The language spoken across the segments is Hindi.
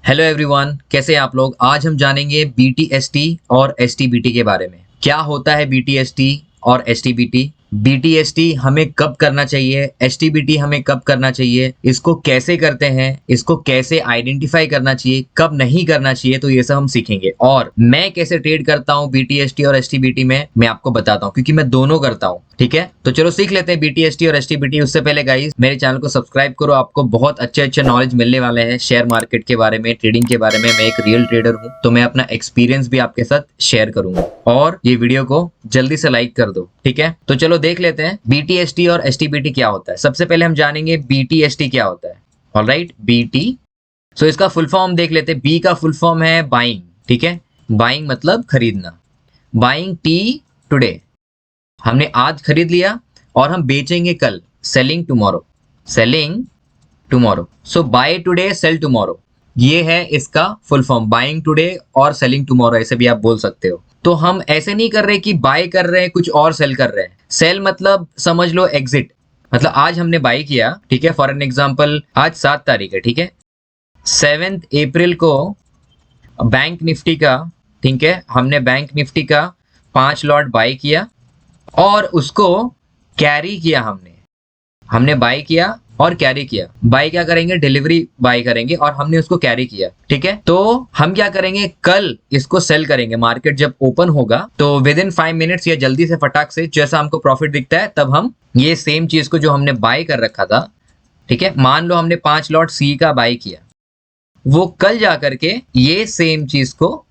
हेलो एवरीवन, कैसे हैं आप लोग। आज हम जानेंगे बीटीएसटी और एसटीबीटी के बारे में। क्या होता है बीटीएसटी और एसटीबीटी, बीटीएसटी हमें कब करना चाहिए, एसटीबीटी हमें कब करना चाहिए, इसको कैसे करते हैं, इसको कैसे आइडेंटिफाई करना चाहिए, कब नहीं करना चाहिए, तो ये सब हम सीखेंगे। और मैं कैसे ट्रेड करता हूँ बीटीएसटी और एसटीबीटी में, मैं आपको बताता हूँ, क्योंकि मैं दोनों करता हूँ। ठीक है, तो चलो सीख लेते हैं बीटीएसटी और एसटीबीटी। उससे पहले गाइस मेरे चैनल को सब्सक्राइब करो, आपको बहुत अच्छे नॉलेज मिलने वाले हैं शेयर मार्केट के बारे में, ट्रेडिंग के बारे में। मैं एक रियल ट्रेडर हूँ, तो मैं अपना एक्सपीरियंस भी आपके साथ शेयर करूंगा। और ये वीडियो को जल्दी से लाइक कर दो, ठीक है। तो चलो देख लेते हैं बीटीएसटी और एसटीबीटी क्या होता है। सबसे पहले हम जानेंगे बीटीएसटी क्या होता है। ऑलराइट, बीटी, सो इसका फुल फॉर्म देख लेते हैं। बी का फुल फॉर्म है बाइंग, ठीक है। बाइंग मतलब खरीदना। बाइंग टी टुडे, हमने आज खरीद लिया और हम बेचेंगे कल। Selling tomorrow, selling tomorrow. So buy today sell tomorrow, ये है इसका फुल फॉर्म। बाइंग टुडे और सेलिंग टुमारो, ऐसे भी आप बोल सकते हो। तो हम ऐसे नहीं कर रहे कि बाय कर रहे हैं कुछ और सेल कर रहे हैं। सेल मतलब समझ लो एग्जिट, मतलब आज हमने बाय किया, ठीक है। फॉर एन एग्जांपल आज 7 तारीख है, ठीक है। 7 अप्रैल को बैंक निफ्टी का, ठीक है, हमने बैंक निफ्टी का 5 लॉट बाय किया और उसको कैरी किया। हमने बाय किया और कैरी किया। बाय क्या करेंगे, डिलीवरी बाय करेंगे, और हमने उसको कैरी किया, ठीक है। तो हम क्या करेंगे, कल इसको सेल करेंगे। मार्केट जब ओपन होगा तो विद इन 5 मिनट्स या जल्दी से फटाक से जैसा हमको प्रॉफिट दिखता है, तब हम ये सेम चीज को जो हमने बाय कर रखा था, ठीक है, मान लो हमने 5 लॉट सी का बाय किया, वो कल जा करके ये सेम चीज को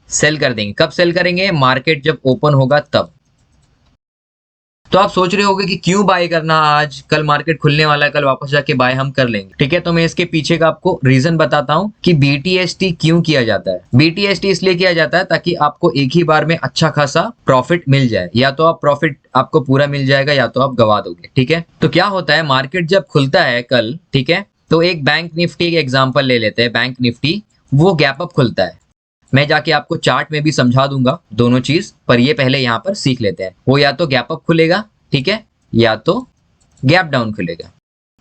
सेल कर देंगे। कब सेल करेंगे, मार्केट जब ओपन होगा तब। तो आप सोच रहे होगे कि क्यों बाय करना आज, कल मार्केट खुलने वाला है, कल वापस जाके बाय हम कर लेंगे, ठीक है। तो मैं इसके पीछे का आपको रीजन बताता हूं कि बीटीएसटी क्यों किया जाता है। बीटीएसटी इसलिए किया जाता है ताकि आपको एक ही बार में अच्छा खासा प्रॉफिट मिल जाए। या तो आप प्रॉफिट आपको पूरा मिल जाएगा या तो आप गवा दोगे, ठीक है। तो क्या होता है, मार्केट जब खुलता है कल, ठीक है, तो एक बैंक निफ्टी का एग्जाम्पल ले लेते हैं। बैंक निफ्टी वो गैप अप खुलता है। मैं जाके आपको चार्ट में भी समझा दूंगा दोनों चीज, पर ये पहले यहाँ पर सीख लेते हैं। वो या तो गैप अप खुलेगा, ठीक है, या तो गैप डाउन खुलेगा।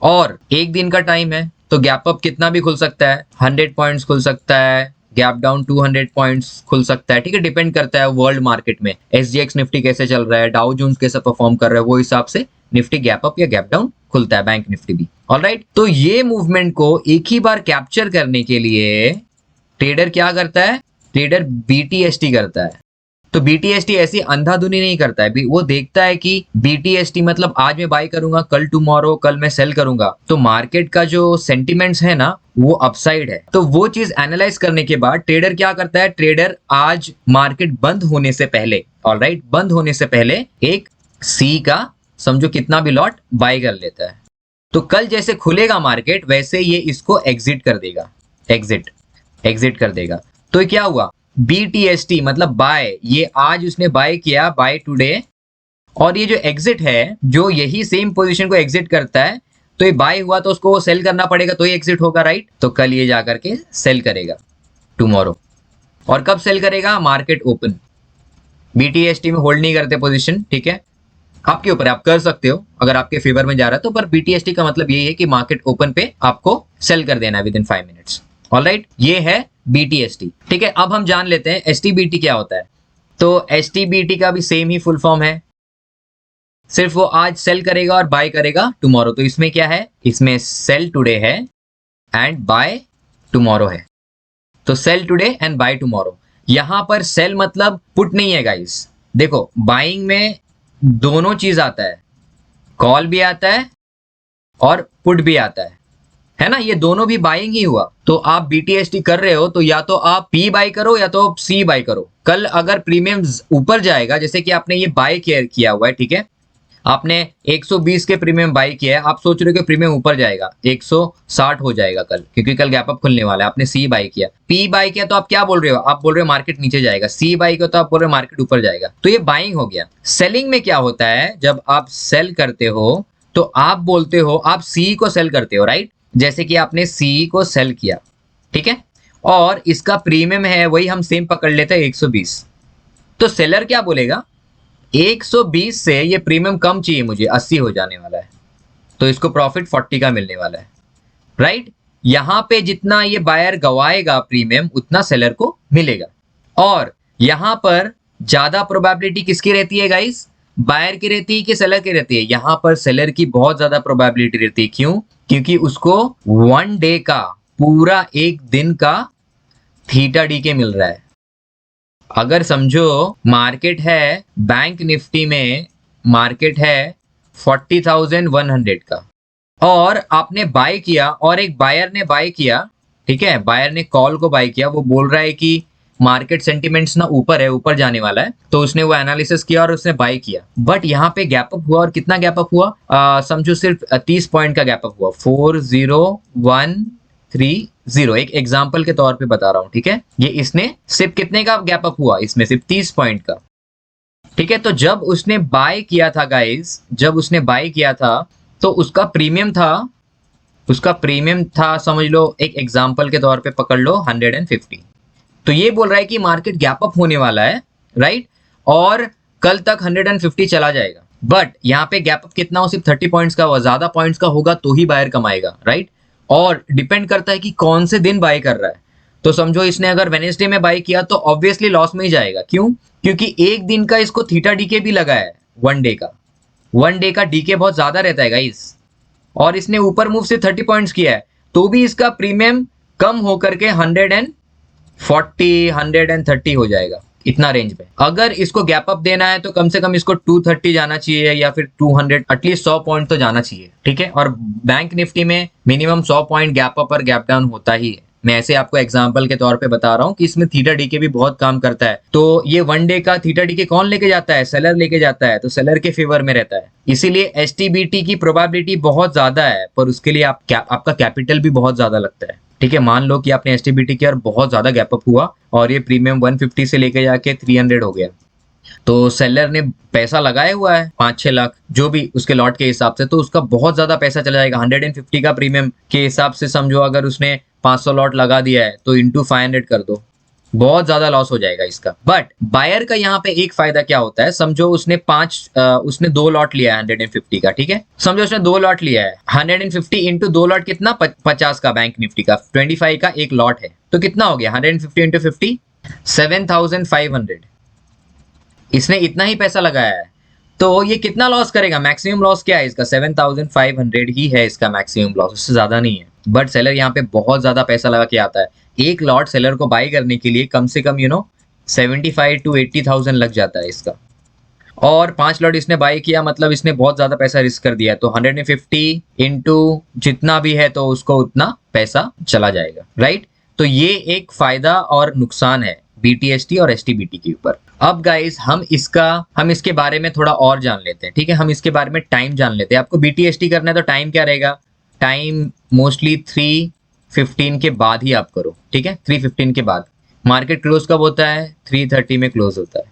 और एक दिन का टाइम है, तो गैप अप कितना भी खुल सकता है, 100 पॉइंट्स खुल सकता है, गैप डाउन 200 पॉइंट्स खुल सकता है, ठीक है। डिपेंड करता है वर्ल्ड मार्केट में एसजीएक्स निफ्टी कैसे चल रहा है, डाउ जोन्स कैसे परफॉर्म कर रहा है, वो हिसाब से निफ्टी गैप अप या गैप डाउन खुलता है, बैंक निफ्टी भी। ऑलराइट, तो ये मूवमेंट को एक ही बार कैप्चर करने के लिए ट्रेडर क्या करता है, ट्रेडर बीटीएसटी करता है। तो बीटीएसटी ऐसी अंधाधुनी नहीं करता है, वो देखता है कि बीटीएसटी मतलब आज मैं बाय करूंगा, कल टुमारो, कल मैं सेल करूंगा, तो मार्केट का जो सेंटिमेंट्स है ना वो अपसाइड है। तो वो चीज एनालाइज करने के बाद ट्रेडर क्या करता है, ट्रेडर आज मार्केट बंद होने से पहले, ऑलराइट, बंद होने से पहले एक सी का समझो कितना भी लॉट बाय कर लेता है। तो कल जैसे खुलेगा मार्केट वैसे ये इसको एग्जिट कर देगा, एग्जिट कर देगा। तो क्या हुआ, बीटीएसटी मतलब बाय, ये आज उसने बाय किया, बाय टुडे, और ये जो एग्जिट है, जो यही सेम पोजीशन को एग्जिट करता है, तो ये बाय हुआ तो उसको वो सेल करना पड़ेगा, तो ये एग्जिट होगा, राइट। तो कल ये जाकर के सेल करेगा टुमारो। और कब सेल करेगा, मार्केट ओपन। बीटीएसटी में होल्ड नहीं करते पोजीशन, ठीक है, आपके ऊपर, आप कर सकते हो अगर आपके फेवर में जा रहा है तो। पर बीटीएसटी का मतलब यही है कि मार्केट ओपन पे आपको सेल कर देना है विद इन 5 मिनट्स। ऑलराइट, ये है बीटीएसटी, ठीक है। अब हम जान लेते हैं एसटीबीटी क्या होता है। तो एसटीबीटी का भी सेम ही फुल फॉर्म है, सिर्फ वो आज सेल करेगा और बाय करेगा टुमारो। तो इसमें क्या है, इसमें सेल टुडे है एंड बाय टुमारो है। तो sell today and buy tomorrow. यहां पर सेल मतलब पुट नहीं है गाइस। देखो बाइंग में दोनों चीज आता है, कॉल भी आता है और पुट भी आता है ना। ये दोनों भी बाइंग ही हुआ। तो आप बीटीएसटी कर रहे हो तो या तो आप पी बाय करो या तो सी बाय करो। कल अगर प्रीमियम ऊपर जाएगा, जैसे कि आपने ये बाय किया हुआ है, ठीक है, आपने 120 के प्रीमियम बाय किया है, आप सोच रहे हो कि प्रीमियम ऊपर जाएगा, 160 हो जाएगा कल, क्योंकि कल गैप अप खुलने वाला है। आपने सी बाय किया, पी बाय किया, तो आप क्या बोल रहे हो, आप बोल रहे हो मार्केट नीचे जाएगा। सी बाय किया तो आप बोल रहे हो मार्केट ऊपर जाएगा। तो ये बाइंग हो गया। सेलिंग में क्या होता है, जब आप सेल करते हो तो आप बोलते हो, आप सी को सेल करते हो, राइट। जैसे कि आपने सी को सेल किया, ठीक है, और इसका प्रीमियम है वही हम सेम पकड़ लेते हैं 120। तो सेलर क्या बोलेगा, 120 से ये प्रीमियम कम चाहिए मुझे, 80 हो जाने वाला है, तो इसको प्रॉफिट 40 का मिलने वाला है, राइट। यहाँ पे जितना ये बायर गवाएगा प्रीमियम उतना सेलर को मिलेगा। और यहाँ पर ज्यादा प्रोबेबिलिटी किसकी रहती है गाइस, बायर की रहती है कि सेलर की रहती है? यहाँ पर सेलर की बहुत ज्यादा प्रोबेबिलिटी रहती है। क्यों? क्योंकि उसको 1 डे का, पूरा एक दिन का थीटा डी के मिल रहा है। अगर समझो मार्केट है, बैंक निफ्टी में मार्केट है 40,100 का, और आपने बाय किया और एक बायर ने बाय किया, ठीक है, बायर ने कॉल को बाय किया, वो बोल रहा है कि मार्केट सेंटिमेंट्स ना ऊपर है, ऊपर जाने वाला है, तो उसने वो एनालिसिस किया और उसने बाय किया। बट यहाँ पे गैप अप हुआ, और कितना गैप अप हुआ? समझो सिर्फ 30 पॉइंट का गैप अप हुआ, 40130। एक एग्जाम्पल के तौर पे बता रहा हूँ, ठीक है। ये इसने सिर्फ कितने का गैप अप हुआ? इसमें सिर्फ 30 पॉइंट का, ठीक है। तो जब उसने बाय किया था गाइस, जब उसने बाय किया था तो उसका प्रीमियम था, समझ लो एक एग्जांपल के तौर पे पकड़ लो 150। तो ये बोल रहा है कि मार्केट गैप अप होने वाला है, राइट, और कल तक 150 चला जाएगा। बट यहाँ पे गैप अप कितना हो? सिर्फ 30 पॉइंट्स का हुआ। ज्यादा पॉइंट्स का होगा तो ही बायर कमाएगा, राइट। और डिपेंड करता है कि कौन से दिन बाय कर रहा है। तो समझो इसने अगर वेडनेसडे में बाय किया तो ऑब्वियसली लॉस में ही जाएगा। क्यों? क्योंकि एक दिन का इसको थीटा डीके भी लगा है, 1 डे का। 1 डे का डीके बहुत ज्यादा रहता है गाइस, और इसने ऊपर मूव से 30 पॉइंट्स किया है, तो भी इसका प्रीमियम कम होकर के 140 130 हो जाएगा, इतना रेंज में। अगर इसको गैप अप देना है तो कम से कम इसको 230 जाना चाहिए, या फिर 200, एटलीस्ट 100 पॉइंट तो जाना चाहिए, ठीक है। और बैंक निफ्टी में मिनिमम 100 पॉइंट गैप अप और गैप डाउन होता ही है। मैं ऐसे आपको एग्जांपल के तौर पे बता रहा हूँ कि इसमें थीटा डीके भी बहुत काम करता है। तो ये 1 डे का थीटा डीके कौन लेके जाता है? सेलर लेके जाता है, तो सेलर के फेवर में रहता है। इसीलिए एसटीबीटी की प्रोबेबिलिटी बहुत ज्यादा है, पर उसके लिए आपका कैपिटल भी बहुत ज्यादा लगता है, ठीक है। मान लो कि आपने एसटीबीटी किया और बहुत ज्यादा गैप अप हुआ और ये प्रीमियम 150 से लेके जाके 300 हो गया, तो सेलर ने पैसा लगाया हुआ है 5-6 लाख, जो भी उसके लॉट के हिसाब से, तो उसका बहुत ज्यादा पैसा चला जाएगा। 150 का प्रीमियम के हिसाब से समझो, अगर उसने 500 लॉट लगा दिया है तो इंटू 500 कर दो, बहुत ज्यादा लॉस हो जाएगा इसका। बट बायर का यहाँ पे एक फायदा क्या होता है, समझो उसने उसने 2 लॉट लिया है 150 का, ठीक है। समझो उसने 2 लॉट लिया है, 150 इंटू 2 लॉट कितना? 50 का बैंक निफ्टी का, 25 का एक लॉट है, तो कितना हो गया? 150 इंटू 50, 7500। इसने इतना ही पैसा लगाया है, तो ये कितना लॉस करेगा? मैक्सिमम लॉस क्या है इसका? 7500 ही है इसका मैक्सिमम लॉस, उससे ज्यादा नहीं है। बट सेलर यहाँ पे बहुत ज्यादा पैसा लगा के आता है। एक लॉट सेलर को बाई करने के लिए कम से कम 75 to 80,000 लग जाता है इसका, और 5 लॉट इसने बाई किया, मतलब इसने बहुत ज्यादा पैसा रिस्क कर दिया। तो 150 इंटू जितना भी है तो उसको उतना पैसा चला जाएगा, राइट। तो ये एक फायदा और नुकसान है बीटीएसटी और एसटीबीटी के ऊपर। अब गाइस हम इसके बारे में थोड़ा और जान लेते हैं, ठीक है। हम इसके बारे में टाइम जान लेते हैं। आपको बीटीएसटी करना है तो टाइम क्या रहेगा? टाइम मोस्टली 3:15 के बाद ही आप करो, ठीक है। 3:15 के बाद मार्केट क्लोज कब होता है? 3:30 में क्लोज होता है।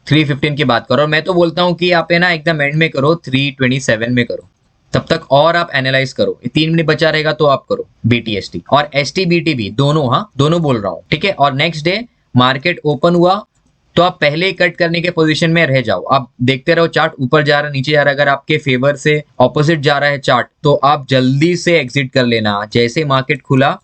3:15 की बात करो। मैं तो बोलता हूँ कि आप है ना एकदम एंड में करो, 3:27 में करो, तब तक और आप एनालाइज करो। 3 मिनट बचा रहेगा तो आप करो बीटीएसटी और एसटीबीटी भी, दोनों, हाँ दोनों बोल रहा हूँ, ठीक है। और नेक्स्ट डे मार्केट ओपन हुआ तो आप पहले ही कट करने के पोजीशन में रह जाओ। आप देखते रहो चार्ट ऊपर जा रहा है नीचे जा रहा है, अगर आपके फेवर से ऑपोजिट जा रहा है चार्ट तो आप जल्दी से एग्जिट कर लेना। जैसे मार्केट खुला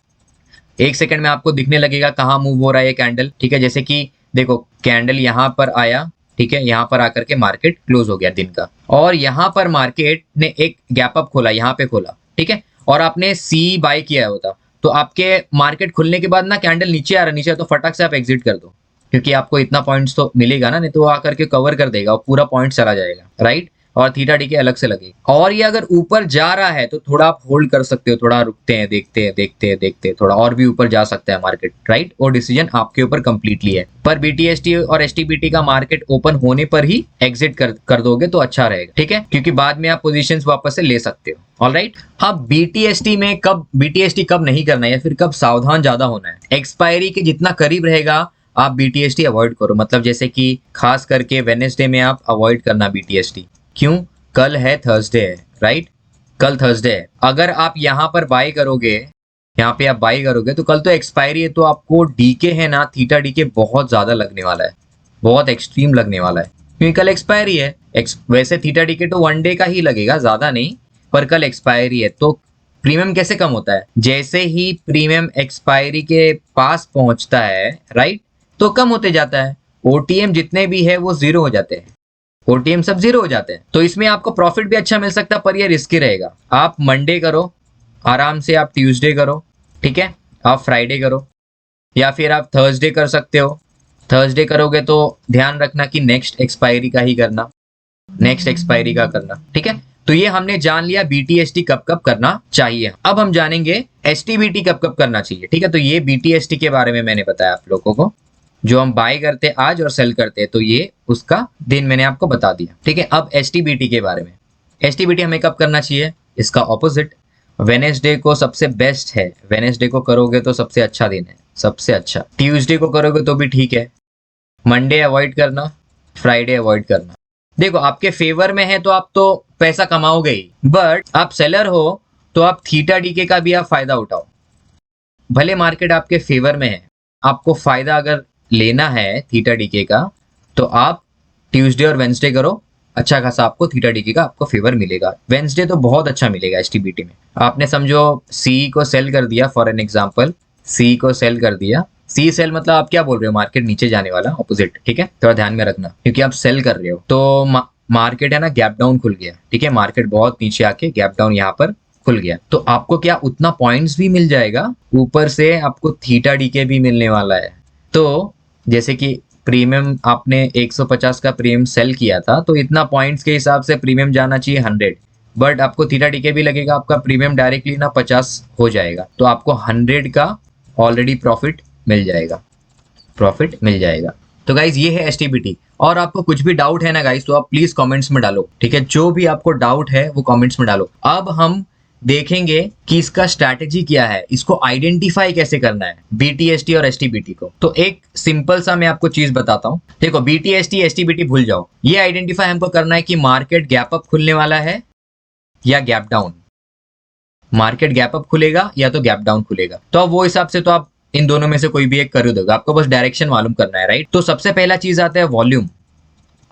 1 सेकंड में आपको दिखने लगेगा कहाँ मूव हो रहा है ये कैंडल, ठीक है। जैसे कि देखो कैंडल यहाँ पर आया, ठीक है, यहाँ पर आकर के मार्केट क्लोज हो गया दिन का, और यहाँ पर मार्केट ने एक गैप अप खोला, यहाँ पे खोला, ठीक है, और आपने सी बाय किया होता तो आपके मार्केट खुलने के बाद ना कैंडल नीचे आ रहा, नीचे तो फटाक से आप एग्जिट कर दो, क्योंकि आपको इतना पॉइंट्स तो मिलेगा ना, नहीं तो वो आकर के कवर कर देगा और पूरा पॉइंट चला जाएगा, राइट। और थीटा डी के अलग से लगेगा। और ये अगर ऊपर जा रहा है तो थोड़ा आप होल्ड कर सकते हो, थोड़ा रुकते हैं, देखते हैं, थोड़ा और भी ऊपर जा सकता है मार्केट, राइट। और डिसीजन आपके ऊपर कंप्लीटली है। पर बीटीएसटी और एसटीबीटी का मार्केट ओपन होने पर ही एग्जिट कर दोगे तो अच्छा रहेगा, ठीक है, क्योंकि बाद में आप पोजीशंस वापस से ले सकते हो। ऑलराइट। हाँ, बीटीएसटी कब नहीं करना है या फिर कब सावधान ज्यादा होना है? एक्सपायरी के जितना करीब रहेगा आप बीटीएसटी अवॉइड करो। मतलब जैसे कि खास करके वेडनेसडे में आप अवॉइड करना बीटीएसटी। क्यों? कल है थर्सडे है, राइट, कल थर्सडे है। अगर आप यहाँ पर बाय करोगे, यहाँ पे आप बाय करोगे तो कल तो एक्सपायरी है, तो आपको डीके है ना, थीटा डीके बहुत ज्यादा लगने वाला है, बहुत एक्सट्रीम लगने वाला है, क्योंकि कल एक्सपायरी है। वैसे थीटा डीके तो 1 डे का ही लगेगा, ज्यादा नहीं, पर कल एक्सपायरी है तो प्रीमियम कैसे कम होता है? जैसे ही प्रीमियम एक्सपायरी के पास पहुंचता है, राइट, तो कम होते जाता है। ओटीएम जितने भी है वो जीरो हो जाते हैं, ओटीएम सब जीरो हो जाते हैं। तो इसमें आपको प्रॉफिट भी अच्छा मिल सकता है, पर ये रिस्की रहेगा। आप मंडे करो आराम से, आप ट्यूसडे करो, ठीक है, आप फ्राइडे करो, या फिर आप थर्सडे कर सकते हो। थर्सडे करोगे तो ध्यान रखना कि नेक्स्ट एक्सपायरी का ही करना, नेक्स्ट एक्सपायरी का करना, ठीक है। तो ये हमने जान लिया बीटीएसटी कब कब करना चाहिए। अब हम जानेंगे एसटीबीटी कब कब करना चाहिए, ठीक है। तो ये बीटीएसटी के बारे में मैंने बताया आप लोगों को, जो हम बाय करते हैं आज और सेल करते हैं, तो ये उसका दिन मैंने आपको बता दिया, ठीक है। अब एसटीबीटी के बारे में, एसटीबीटी हमें कब करना चाहिए? इसका ऑपोजिट, वेनेसडे को सबसे बेस्ट है। वेनेसडे को करोगे तो सबसे अच्छा दिन है, सबसे अच्छा। ट्यूसडे को करोगे तो भी ठीक है। मंडे अवॉइड करना, फ्राइडे अवॉइड करना। देखो आपके फेवर में है तो आप तो पैसा कमाओगे ही, बट आप सेलर हो तो आप थीटा डीके का भी आप फायदा उठाओ। भले मार्केट आपके फेवर में है, आपको फायदा अगर लेना है थीटा डीके का, तो आप ट्यूसडे और वेंसडे करो, अच्छा खासा आपको थीटा डीके का आपको फेवर मिलेगा। वेंसडे तो बहुत अच्छा मिलेगा एसटीबीटी में। आपने समझो सी को सेल कर दिया, फॉर एन एग्जांपल सी को सेल कर दिया। सी सेल मतलब आप क्या बोल रहे हो? मार्केट नीचे जाने वाला, ऑपोजिट, ठीक है। थोड़ा ध्यान में रखना, क्योंकि आप सेल कर रहे हो तो मार्केट है ना गैप डाउन खुल गया, ठीक है। मार्केट बहुत नीचे आके गैप डाउन यहाँ पर खुल गया, तो आपको क्या उतना पॉइंट्स भी मिल जाएगा, ऊपर से आपको थीटा डीके भी मिलने वाला है। तो जैसे कि प्रीमियम आपने 150 का प्रीमियम सेल किया था, तो इतना पॉइंट्स के हिसाब से प्रीमियम जाना चाहिए 100, बट आपको थीटा डीके भी लगेगा, आपका प्रीमियम डायरेक्टली ना 50 हो जाएगा, तो आपको 100 का ऑलरेडी प्रॉफिट मिल जाएगा, प्रॉफिट मिल जाएगा। तो गाइज ये है एसटीबीटी। और आपको कुछ भी डाउट है ना गाइज, तो आप प्लीज कमेंट्स में डालो, ठीक है। जो भी आपको डाउट है वो कमेंट्स में डालो। अब हम देखेंगे कि इसका स्ट्रैटेजी क्या है, इसको आइडेंटिफाई कैसे करना है बीटीएसटी और एसटीबीटी को। तो एक सिंपल सा मैं आपको चीज बताता हूं। देखो बीटीएसटी एसटीबीटी भूल जाओ, ये आइडेंटिफाई हमको करना है कि मार्केट गैप अप खुलने वाला है या gap down. Market gap up खुलेगा या तो गैप डाउन खुलेगा, तो अब वो हिसाब से तो आप इन दोनों में से कोई भी एक कर दोगे, आपको बस डायरेक्शन मालूम करना है, राइट। तो सबसे पहला चीज आता है वॉल्यूम।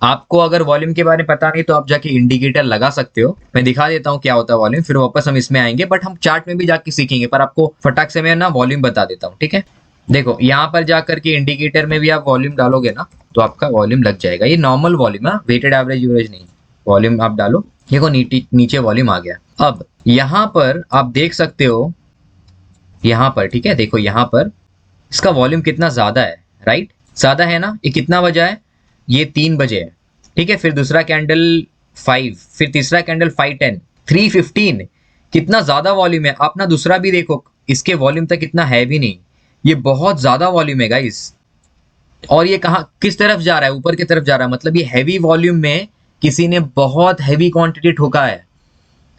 आपको अगर वॉल्यूम के बारे में पता नहीं तो आप जाके इंडिकेटर लगा सकते हो, मैं दिखा देता हूँ क्या होता है वॉल्यूम, फिर वापस हम इसमें आएंगे, बट हम चार्ट में भी जाके सीखेंगे, पर आपको फटाक से मैं ना वॉल्यूम बता देता हूँ, ठीक है। देखो यहाँ पर जाकर के इंडिकेटर में भी आप वॉल्यूम डालोगे ना, तो आपका वॉल्यूम लग जाएगा। ये नॉर्मल वॉल्यूम है, वेटेड एवरेज यूरेज नहीं, वॉल्यूम आप डालो। देखो नीचे वॉल्यूम आ गया। अब यहाँ पर आप देख सकते हो, यहाँ पर, ठीक है, देखो यहाँ पर इसका वॉल्यूम कितना ज्यादा है, राइट, ज्यादा है ना। ये कितना बजा है? ये 3 बजे है, ठीक है। फिर दूसरा कैंडल 5, फिर तीसरा कैंडल 5:10, 3:15, कितना ज्यादा वॉल्यूम है। आप ना दूसरा भी देखो, इसके वॉल्यूम तक इतना है भी नहीं, ये बहुत ज्यादा वॉल्यूम है गाइस। और ये कहाँ किस तरफ जा रहा है? ऊपर की तरफ जा रहा है, मतलब ये हैवी वॉल्यूम में किसी ने बहुत हैवी क्वांटिटी ठोका है,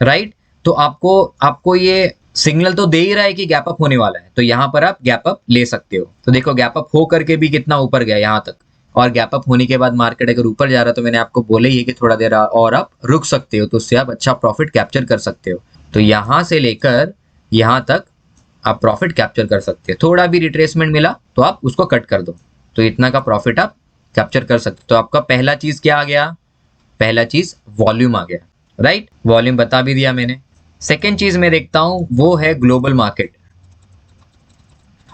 राइट। तो आपको ये सिग्नल तो दे ही रहा है कि गैप अप होने वाला है, तो यहाँ पर आप गैप अप ले सकते हो। तो देखो गैप अप हो करके भी कितना ऊपर गया यहाँ तक, और गैप अप होने के बाद मार्केट अगर ऊपर जा रहा है तो मैंने आपको बोला ही है कि थोड़ा देर और आप रुक सकते हो, तो उससे आप अच्छा प्रॉफिट कैप्चर कर सकते हो। तो यहाँ से लेकर यहाँ तक आप प्रॉफिट कैप्चर कर सकते हो। थोड़ा भी रिट्रेसमेंट मिला तो आप उसको कट कर दो, तो इतना का प्रॉफिट आप कैप्चर कर सकते हो। तो आपका पहला चीज क्या आ गया? पहला चीज वॉल्यूम आ गया, राइट, वॉल्यूम बता भी दिया मैंने। सेकेंड चीज मैं देखता हूं वो है ग्लोबल मार्केट।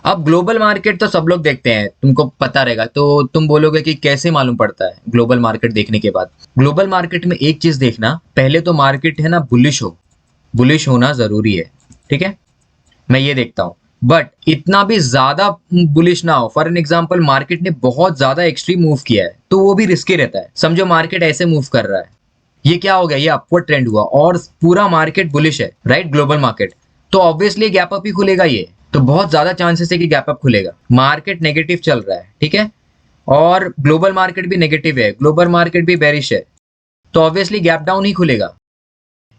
अब ग्लोबल मार्केट तो सब लोग देखते हैं, तुमको पता रहेगा, तो तुम बोलोगे कि कैसे मालूम पड़ता है ग्लोबल मार्केट देखने के बाद। ग्लोबल मार्केट में एक चीज देखना, पहले तो मार्केट है ना बुलिश होना जरूरी है, ठीक है, मैं ये देखता हूं, बट इतना भी ज्यादा बुलिश ना हो। फॉर एन एग्जांपल मार्केट ने बहुत ज्यादा एक्सट्रीम मूव किया है, तो वो भी रिस्की रहता है। समझो मार्केट ऐसे मूव कर रहा है, ये क्या हो गया, ये अपवर्ड ट्रेंड हुआ और पूरा मार्केट बुलिश है, राइट, ग्लोबल मार्केट, तो ऑब्वियसली गैप अप ही खुलेगा ये, तो बहुत ज्यादा चांसेस है कि गैप अप खुलेगा। मार्केट नेगेटिव चल रहा है, ठीक है, और ग्लोबल मार्केट भी नेगेटिव है, ग्लोबल मार्केट भी बेरिश है, तो ऑब्वियसली गैप डाउन ही खुलेगा।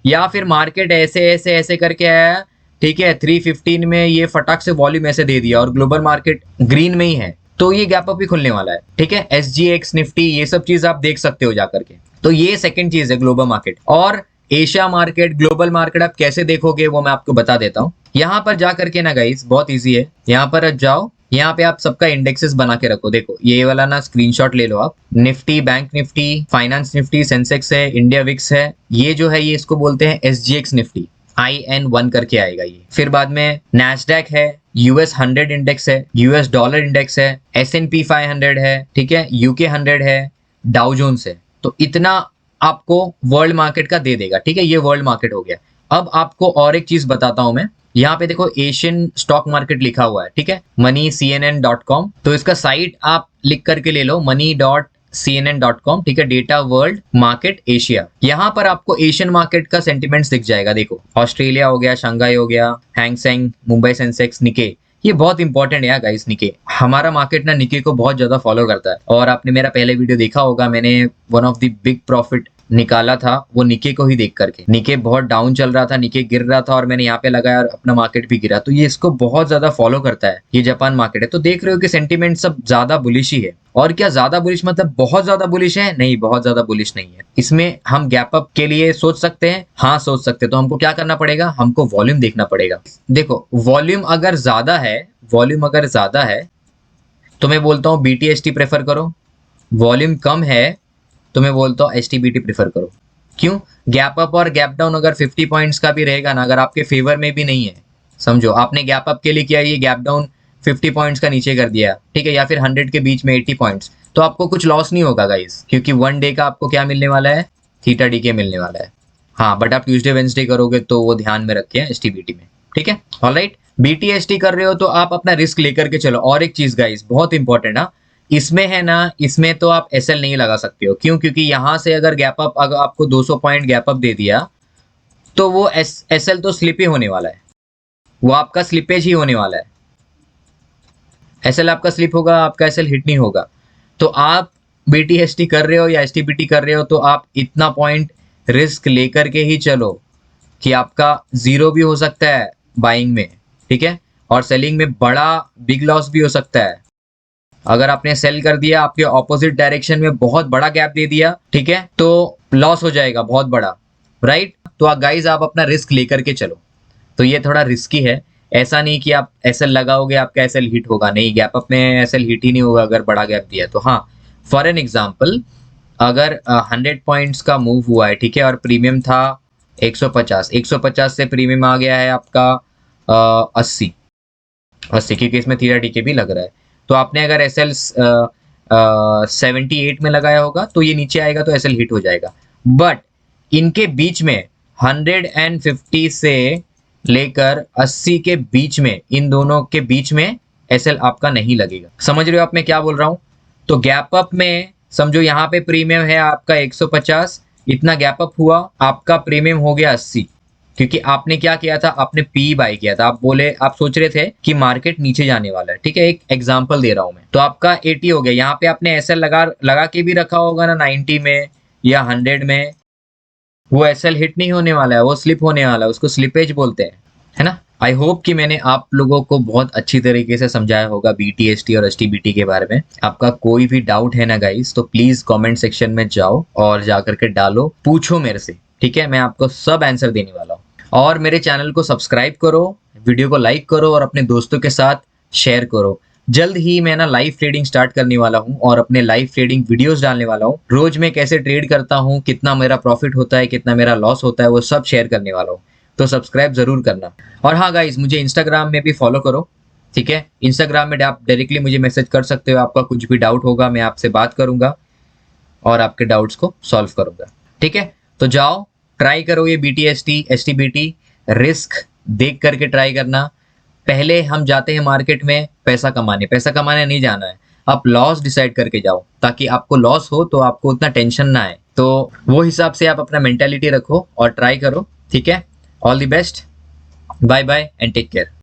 या फिर मार्केट ऐसे ऐसे ऐसे करके आया, ठीक है, 3:15 में ये फटाक से वॉल्यूम ऐसे दे दिया और ग्लोबल मार्केट ग्रीन में ही है, तो ये गैप अप ही खुलने वाला है, ठीक है। SGX निफ्टी ये सब चीज आप देख सकते हो जाकर के। तो ये सेकंड चीज है ग्लोबल मार्केट। और एशिया मार्केट, ग्लोबल मार्केट आप कैसे देखोगे वो मैं आपको बता देता हूँ। यहाँ पर जा करके ना गाइस बहुत इजी है, यहाँ पर जाओ, यहाँ पे आप सबका इंडेक्सेस बना के रखो। देखो ये वाला ना स्क्रीनशॉट ले लो आप, Nifty, bank Nifty, finance Nifty, Sensex है, इंडिया विक्स है, ये जो है ये इसको बोलते हैं SGX निफ्टी, IN1 करके आएगा ये। फिर बाद में नैस्डैक है, US 100 इंडेक्स है, US डॉलर इंडेक्स है, S&P 500 है, ठीक है, UK 100 है, डाउ जोन्स है। तो इतना आपको वर्ल्ड मार्केट का दे देगा, ठीक है, ये वर्ल्ड मार्केट हो गया। अब आपको और एक चीज बताता हूं मैं, यहाँ पे देखो एशियन स्टॉक मार्केट लिखा हुआ है, ठीक है, moneycnn.com। तो इसका साइट आप लिख करके ले लो, money.cnn.com, ठीक है, डेटा वर्ल्ड मार्केट एशिया। यहाँ पर आपको एशियन मार्केट का सेंटिमेंट्स दिख जाएगा। देखो ऑस्ट्रेलिया हो गया, शंघाई हो गया, हैंगसेंग, मुंबई सेंसेक्स, निके, ये बहुत इंपॉर्टेंट है गाइस। निके, हमारा मार्केट ना निके को बहुत ज्यादा फॉलो करता है, और आपने मेरा पहले वीडियो देखा होगा, मैंने one of the big profit निकाला था वो निके को ही देख करके। निके बहुत डाउन चल रहा था, निके गिर रहा था, और मैंने यहाँ पे लगाया और अपना मार्केट भी गिरा। तो ये इसको बहुत ज्यादा फॉलो करता है, ये जापान मार्केट है। तो देख रहे हो कि सेंटीमेंट सब ज्यादा बुलिश ही है। और क्या ज्यादा बुलिश मतलब बहुत ज्यादा बुलिश है? नहीं, बहुत ज्यादा बुलिश नहीं है। इसमें हम गैप अप के लिए सोच सकते हैं, हाँ सोच सकते हैं। तो हमको क्या करना पड़ेगा, हमको वॉल्यूम देखना पड़ेगा। देखो वॉल्यूम अगर ज्यादा है, वॉल्यूम अगर ज्यादा है तो मैं बोलता हूँ BTST प्रेफर करो। वॉल्यूम कम है तो मैं बोलता हूँ STBT प्रेफर करो। क्यों? गैप अप और गैप डाउन अगर 50 पॉइंट्स का भी रहेगा ना, अगर आपके फेवर में भी नहीं है, समझो आपने गैप अप के लिए किया, ये गैप डाउन 50 पॉइंट्स का नीचे कर दिया, ठीक है, या फिर 100 के बीच में 80 पॉइंट्स, तो आपको कुछ लॉस नहीं होगा गाइस, क्योंकि 1 डे का आपको क्या मिलने वाला है, थीटा डीके मिलने वाला है। हाँ, बट आप ट्यूसडे वेंसडे करोगे तो वो ध्यान में रखें STBT में, ठीक है। ऑलराइट, BTST कर रहे हो तो आप अपना रिस्क लेकर के चलो। और एक चीज गाइस बहुत इंपॉर्टेंट है, इसमें है ना, इसमें तो आप SL नहीं लगा सकते हो। क्यों? क्योंकि यहां से अगर गैप अप, अगर आपको 200 पॉइंट गैप अप दे दिया तो वो SL तो स्लिप ही होने वाला है, वो आपका स्लिपेज ही होने वाला है। SL आपका स्लिप होगा, आपका SL हिट नहीं होगा। तो आप BTST कर रहे हो या STBT कर रहे हो तो आप इतना पॉइंट रिस्क लेकर के ही चलो कि आपका जीरो भी हो सकता है बाइंग में, ठीक है, और सेलिंग में बड़ा बिग लॉस भी हो सकता है। अगर आपने सेल कर दिया, आपके ऑपोजिट डायरेक्शन में बहुत बड़ा गैप दे दिया, ठीक है, तो लॉस हो जाएगा बहुत बड़ा, राइट। तो गाइज आप अपना रिस्क लेकर के चलो। तो ये थोड़ा रिस्की है, ऐसा नहीं कि आप SL लगाओगे आपका SL हिट होगा, नहीं, गैप अप में SL हिट ही नहीं होगा अगर बड़ा गैप दिया तो। हाँ, फॉर एन एग्जाम्पल, अगर 100 पॉइंट्स का मूव हुआ है, ठीक है, और प्रीमियम था 150 से प्रीमियम आ गया है आपका 80, क्योंकि इसमें थीटा डीके भी लग रहा है। तो आपने अगर SL 78 में लगाया होगा तो ये नीचे आएगा तो SL हिट हो जाएगा। बट इनके बीच में 150 से लेकर 80 के बीच में, इन दोनों के बीच में SL आपका नहीं लगेगा। समझ रहे हो आप मैं क्या बोल रहा हूं? तो गैप अप में समझो यहाँ पे प्रीमियम है आपका 150, इतना गैप अप हुआ, आपका प्रीमियम हो गया 80, क्योंकि आपने क्या किया था, आपने पी बाय किया था। आप बोले, आप सोच रहे थे कि मार्केट नीचे जाने वाला है, ठीक है, एक एग्जांपल दे रहा हूं मैं। तो आपका 80 हो गया, यहाँ पे आपने SL लगा के भी रखा होगा ना 90 में या 100 में, वो SL हिट नहीं होने वाला है, वो स्लिप होने वाला है, उसको स्लिपेज बोलते हैं, है ना। आई होप कि मैंने आप लोगों को बहुत अच्छी तरीके से समझाया होगा BTST और STBT के बारे में। आपका कोई भी डाउट है ना गाइस, तो प्लीज कमेंट सेक्शन में जाओ और जाकर के डालो, पूछो मेरे से, ठीक है, मैं आपको सब आंसर देने वाला हूँ। और मेरे चैनल को सब्सक्राइब करो, वीडियो को लाइक करो और अपने दोस्तों के साथ शेयर करो। जल्द ही मैं ना लाइव ट्रेडिंग स्टार्ट करने वाला हूँ और अपने लाइव ट्रेडिंग वीडियोस डालने वाला हूँ। रोज मैं कैसे ट्रेड करता हूँ, कितना मेरा प्रॉफिट होता है, कितना मेरा लॉस होता है, वो सब शेयर करने वाला हूँ। तो सब्सक्राइब जरूर करना। और हाँ गाइज, मुझे इंस्टाग्राम में भी फॉलो करो, ठीक है। इंस्टाग्राम में आप डायरेक्टली मुझे मैसेज कर सकते हो, आपका कुछ भी डाउट होगा मैं आपसे बात करूंगा और आपके डाउट्स को सॉल्व करूंगा, ठीक है। तो जाओ, ट्राई करो ये BTST STBT, रिस्क देख करके ट्राई करना। पहले हम जाते हैं मार्केट में पैसा कमाने नहीं जाना है। आप लॉस डिसाइड करके जाओ, ताकि आपको लॉस हो तो आपको उतना टेंशन ना आए। तो वो हिसाब से आप अपना मेंटालिटी रखो और ट्राई करो, ठीक है। All the best, bye bye and take care.